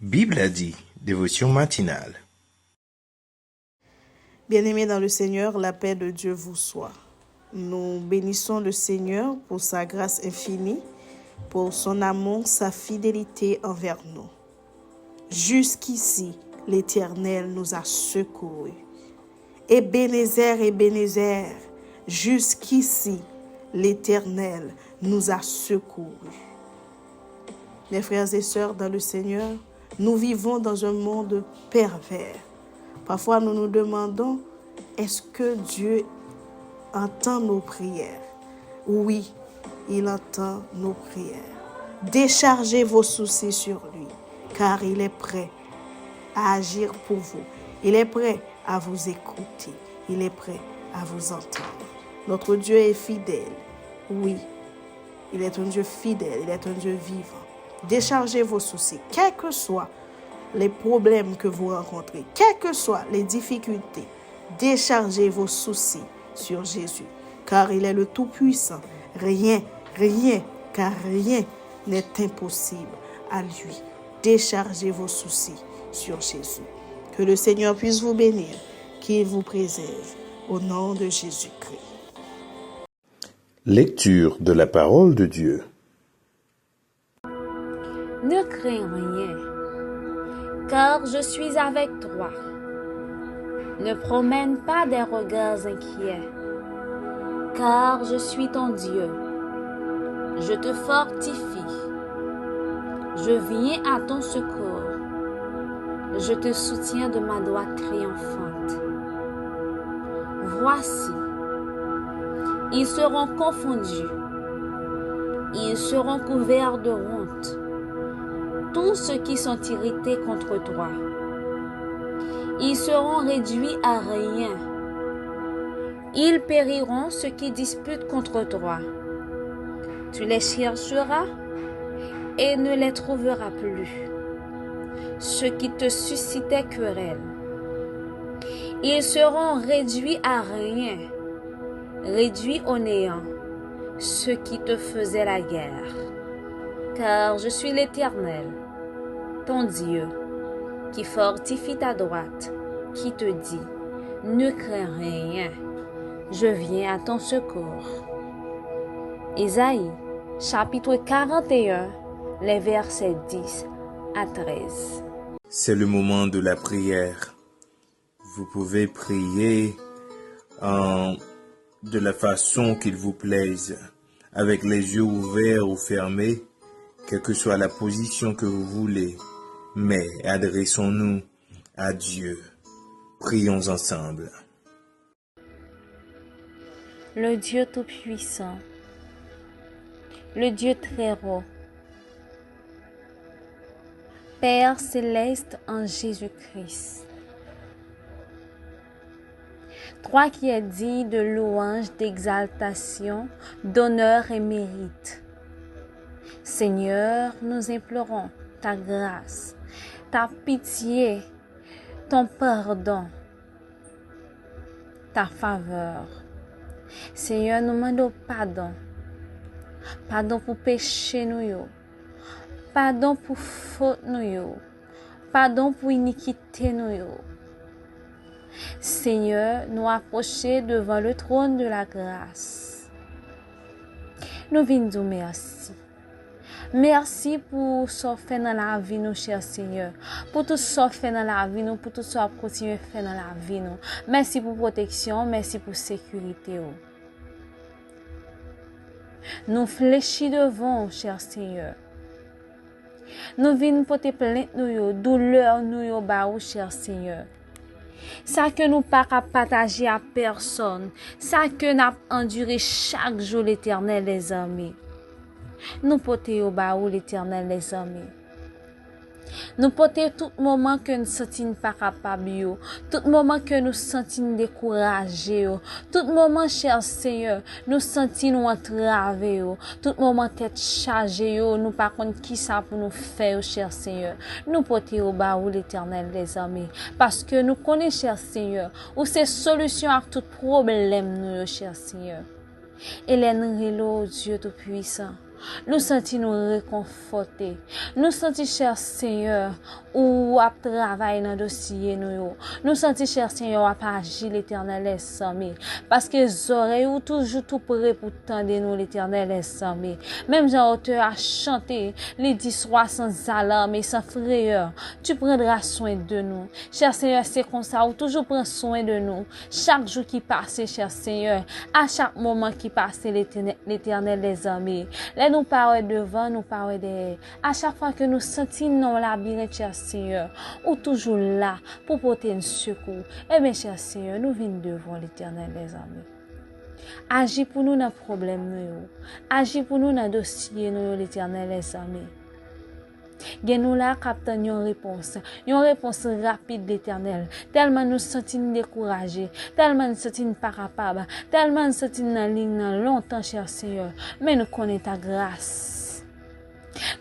Bible a dit, dévotion matinale. Bien-aimés dans le Seigneur, la paix de Dieu vous soit. Nous bénissons le Seigneur pour sa grâce infinie, pour son amour, sa fidélité envers nous. Jusqu'ici, l'Éternel nous a secourus. Ebenezer, Ebenezer, jusqu'ici, l'Éternel nous a secourus. Mes frères et sœurs dans le Seigneur, nous vivons dans un monde pervers. Parfois, nous nous demandons, est-ce que Dieu entend nos prières? Oui, il entend nos prières. Déchargez vos soucis sur lui, car il est prêt à agir pour vous. Il est prêt à vous écouter. Il est prêt à vous entendre. Notre Dieu est fidèle. Oui, il est un Dieu fidèle. Il est un Dieu vivant. Déchargez vos soucis, quels que soient les problèmes que vous rencontrez, quelles que soient les difficultés. Déchargez vos soucis sur Jésus, car il est le Tout-Puissant. Rien n'est impossible à lui. Déchargez vos soucis sur Jésus. Que le Seigneur puisse vous bénir, qu'il vous préserve, au nom de Jésus-Christ. Lecture de la parole de Dieu. Ne crains rien, car je suis avec toi. Ne promène pas des regards inquiets, car je suis ton Dieu. Je te fortifie. Je viens à ton secours. Je te soutiens de ma droite triomphante. Voici, ils seront confondus. Ils seront couverts de honte. Tous ceux qui sont irrités contre toi. Ils seront réduits à rien. Ils périront ceux qui disputent contre toi. Tu les chercheras et ne les trouveras plus. Ceux qui te suscitaient querelle. Ils seront réduits à rien, réduits au néant, ceux qui te faisaient la guerre. Car je suis l'Éternel, ton Dieu, qui fortifie ta droite, qui te dit, ne crains rien, je viens à ton secours. Ésaïe, chapitre 41, les versets 10 à 13. C'est le moment de la prière. Vous pouvez prier de la façon qu'il vous plaise, avec les yeux ouverts ou fermés, quelle que soit la position que vous voulez. Mais adressons-nous à Dieu. Prions ensemble. Le Dieu Tout-Puissant, le Dieu très haut, Père céleste en Jésus-Christ, toi qui es dit de louange, d'exaltation, d'honneur et mérite. Seigneur, nous implorons ta grâce, ta pitié, ton pardon, ta faveur. Seigneur, nous demandons pardon. Pardon pour péché nous, pardon pour faute nous, pardon pour iniquité nous. Seigneur, nous approcher devant le trône de la grâce. Nous venons dire merci. Merci pour ce que fait dans la vie, nous, cher Seigneur. Pour tout ce que fait dans la vie, nous, pour tout ce que continue à faire dans la vie, nous. Merci pour protection, merci pour sécurité. Nous fléchis devant, cher Seigneur. Nous venons porter plainte, nous, douleur, nous, cher Seigneur. Ça que nous pas partager à personne. Ça que nous enduré chaque jour l'Éternel, les amis. Nous porter au bas l'Éternel, les amis. Nous porter tout moment que nous sentons pas capables, tout moment que nous sentons découragés, tout moment, cher Seigneur, nous sentons entravés, tout moment tête chargée, nous pas contre qui ça pour nous faire, cher Seigneur. Nous porter au bas l'Éternel, les amis, parce que nous connaissons, cher Seigneur, où c'est solution à tout problème, nous, cher Seigneur. Et l'ennemi, Dieu Tout-Puissant. Nous sentons nous réconforter. Nous sentons, cher Seigneur, ou à travailler dans le dossier nous. Nous sentons, cher Seigneur, à agir l'Éternel est sommé. Parce que les oreilles ou toujours tout prêt pour tendre nous l'Éternel est sommé. Même Jean auteur a chanté, les 10 soirs sans alarme et sans frayeur. Tu prendras soin de nous. Cher Seigneur, c'est comme ça, ou toujours prends soin de nous. Chaque jour qui passe, cher Seigneur, à chaque moment qui passe, l'Éternel les armées. Là, nous parlons devant, nous parlons derrière. À chaque fois que nous sentons dans la labyrinthe, cher Seigneur, ou toujours là pour porter un secours. Eh bien, cher Seigneur, nous venons devant l'Éternel les armées. Agis pour nous dans le problème, agis pour nous dans le dossier, l'Éternel les armées. Gen nous là captant une réponse rapide d'Éternel. Tellement nous sentons découragés, tellement nous sentons pas capables, tellement nous sentons dans ligne longtemps, cher Seigneur. Mais nous connaissons ta grâce.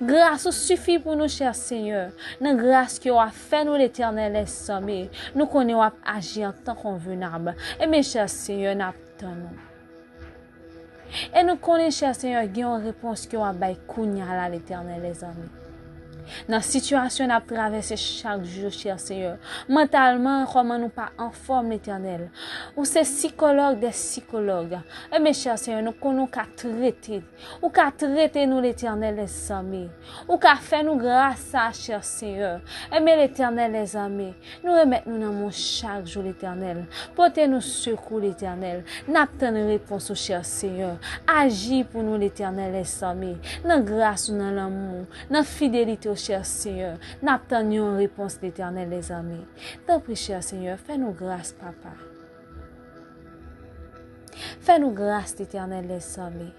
Grâce suffit pour nous, cher Seigneur. Dans grâce que a fait nous l'Éternel est sommé. Nous connaissons agir en tant convenable. Et mes chers Seigneur, n'attendons. Et nous connaissons, cher Seigneur, qu'il y a une réponse que a bail kounya là l'Éternel les amis. Dans la situation à traverser chaque jour, cher Seigneur. Mentalement, comment nous pas en forme l'Éternel. Ou c'est psychologue des psychologues. Et mes chers Seigneur, nous connaissons qu'à traiter. Ou qu'à traiter nous l'Éternel les amis. Ou qu'à faire nous grâce à cher Seigneur. Et mais l'Éternel les amis. Nous remettons nous dans mon chaque jour l'Éternel. Portez-nous secours l'Éternel. N'attendons réponse au cher Seigneur. Agis pour nous l'Éternel les amis. Dans grâce ou dans l'amour. Dans fidélité cher Seigneur, n'attendons une réponse d'Éternel, les amis. T'en prie, cher Seigneur, fais-nous grâce, papa. Fais-nous grâce, d'Éternel, les amis.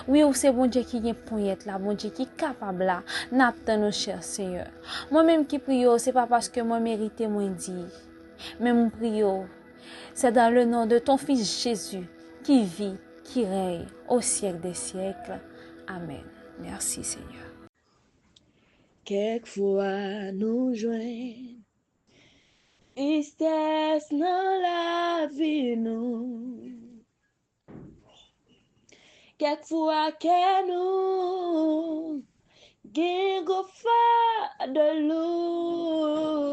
Oui, c'est bon Dieu qui est poignette là, bon Dieu qui est capable là, n'attendons, cher Seigneur. Moi-même qui prie, c'est pas parce que moi mérite, moi dit, mais mon prie, c'est dans le nom de ton Fils Jésus, qui vit, qui règne au siècle des siècles. Amen. Merci Seigneur. Quelquefois nous joignent, tristesse dans la vie nous. Quelquefois que nous, guégofa de l'eau,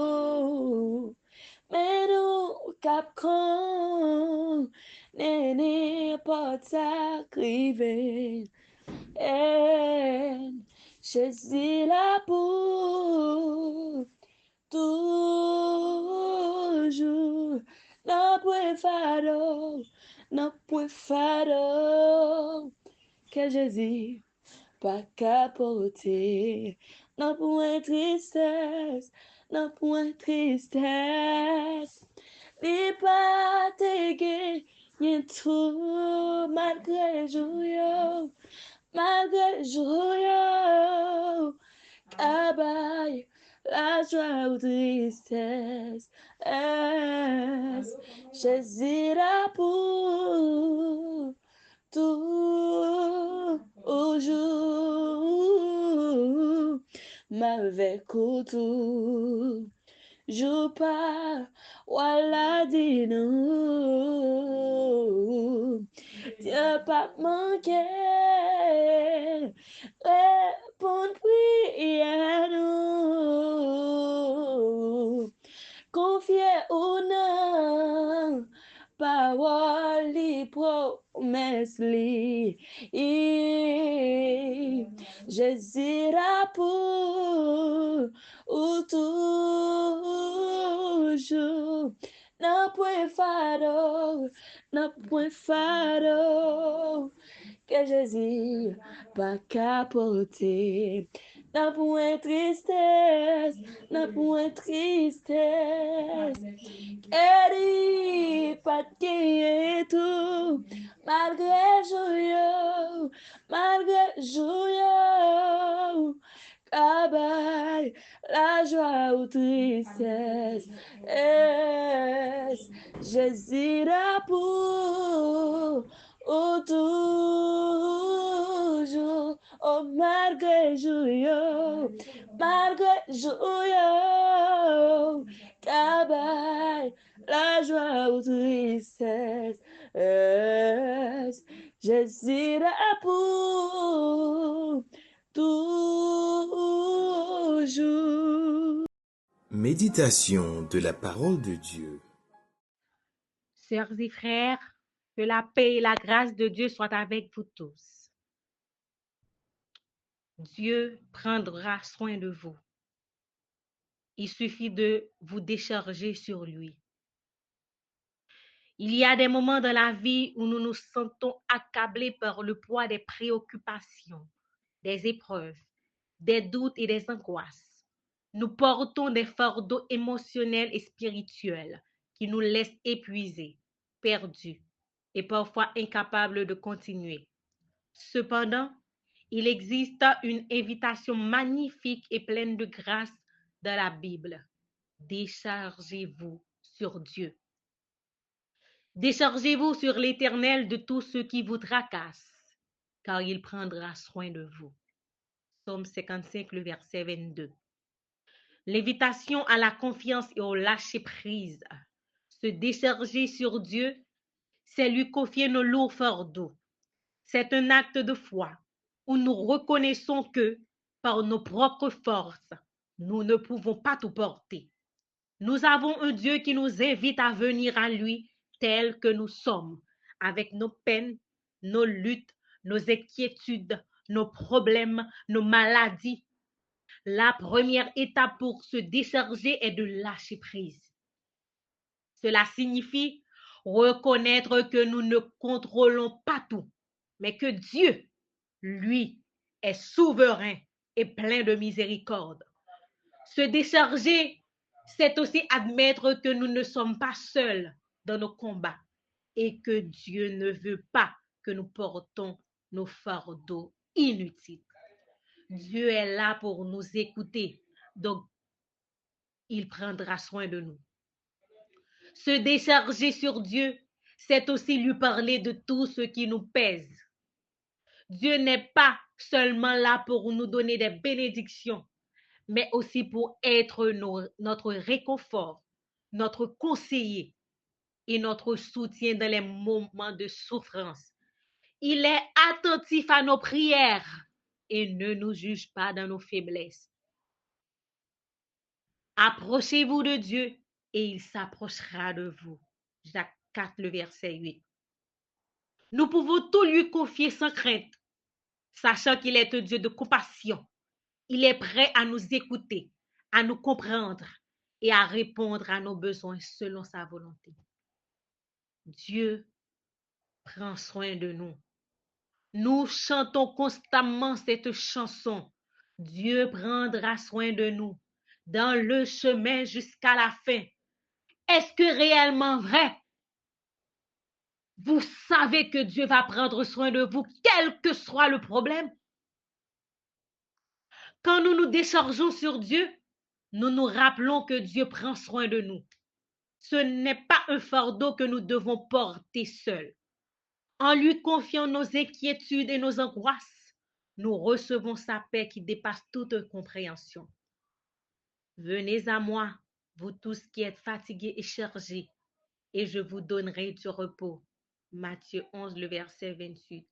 mais nous capcons, n'est pas s'acriver. Jésus là pour toujours. Non point fado, que Jésus pas capoter. Non point tristesse, non point tristesse. Ni pas te gagner tout malgré jour. Malgré joyeux, cabaye, la joie ou tristesse, Jésus là pour toujours, m'avec tout, joue pas, voilà dis nous. Dieu pas manqué, répondre prière nous. Confier ou non, parole li promesse li. Jésus là pour ou toujours. Non point fado, que Jésus pas capoter. Non point tristesse, Eri pas de tout, malgré joyeux, cabaye, la joie ou tristesse, Jésus là pour toujours, oh malgré joyeux, cabaye, la joie ou tristesse, je serai pour toujours. Méditation de la parole de Dieu. Sœurs et frères, que la paix et la grâce de Dieu soient avec vous tous. Dieu prendra soin de vous. Il suffit de vous décharger sur lui. Il y a des moments dans la vie où nous nous sentons accablés par le poids des préoccupations, des épreuves, des doutes et des angoisses. Nous portons des fardeaux émotionnels et spirituels qui nous laissent épuisés, perdus et parfois incapables de continuer. Cependant, il existe une invitation magnifique et pleine de grâce dans la Bible. Déchargez-vous sur Dieu. Déchargez-vous sur l'Éternel de tout ce qui vous tracasse, car il prendra soin de vous. Psaume 55, le verset 22. L'invitation à la confiance et au lâcher-prise. Se décharger sur Dieu, c'est lui confier nos lourds fardeaux. C'est un acte de foi où nous reconnaissons que, par nos propres forces, nous ne pouvons pas tout porter. Nous avons un Dieu qui nous invite à venir à lui tel que nous sommes, avec nos peines, nos luttes, nos inquiétudes, nos problèmes, nos maladies. La première étape pour se décharger est de lâcher prise. Cela signifie reconnaître que nous ne contrôlons pas tout, mais que Dieu, lui, est souverain et plein de miséricorde. Se décharger, c'est aussi admettre que nous ne sommes pas seuls dans nos combats et que Dieu ne veut pas que nous portons nos fardeaux inutiles. Dieu est là pour nous écouter, donc il prendra soin de nous. Se décharger sur Dieu, c'est aussi lui parler de tout ce qui nous pèse. Dieu n'est pas seulement là pour nous donner des bénédictions, mais aussi pour être notre réconfort, notre conseiller et notre soutien dans les moments de souffrance. Il est attentif à nos prières et ne nous juge pas dans nos faiblesses. Approchez-vous de Dieu et il s'approchera de vous. Jacques 4, le verset 8. Nous pouvons tout lui confier sans crainte, sachant qu'il est un Dieu de compassion. Il est prêt à nous écouter, à nous comprendre et à répondre à nos besoins selon sa volonté. Dieu prend soin de nous. Nous chantons constamment cette chanson. Dieu prendra soin de nous dans le chemin jusqu'à la fin. Est-ce que réellement vrai? Vous savez que Dieu va prendre soin de vous, quel que soit le problème. Quand nous nous déchargeons sur Dieu, nous nous rappelons que Dieu prend soin de nous. Ce n'est pas un fardeau que nous devons porter seuls. En lui confiant nos inquiétudes et nos angoisses, nous recevons sa paix qui dépasse toute compréhension. Venez à moi, vous tous qui êtes fatigués et chargés, et je vous donnerai du repos. Matthieu 11, le verset 28.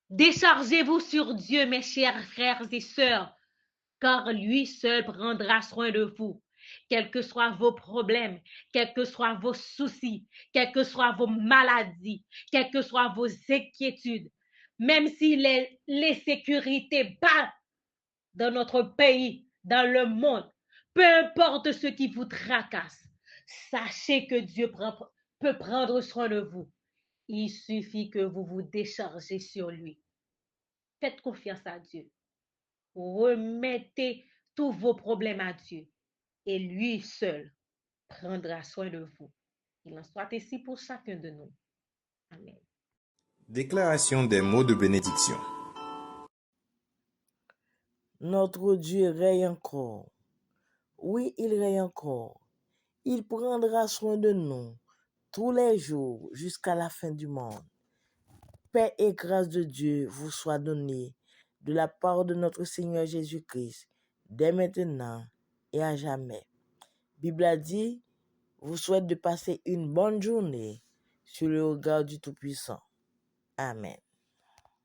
Déchargez-vous sur Dieu, mes chers frères et sœurs, car lui seul prendra soin de vous. Quels que soient vos problèmes, quels que soient vos soucis, quelles que soient vos maladies, quelles que soient vos inquiétudes, même si l'insécurité bat dans notre pays, dans le monde, peu importe ce qui vous tracasse, sachez que Dieu peut prendre soin de vous. Il suffit que vous vous déchargez sur lui. Faites confiance à Dieu. Remettez tous vos problèmes à Dieu et lui seul prendra soin de vous. Il en soit ainsi pour chacun de nous. Amen. Déclaration des mots de bénédiction. Notre Dieu règne encore. Oui, il règne encore. Il prendra soin de nous tous les jours jusqu'à la fin du monde. Paix et grâce de Dieu vous soient données de la part de notre Seigneur Jésus-Christ, dès maintenant et à jamais. Bible a dit, vous souhaite de passer une bonne journée sur le regard du Tout-Puissant. Amen.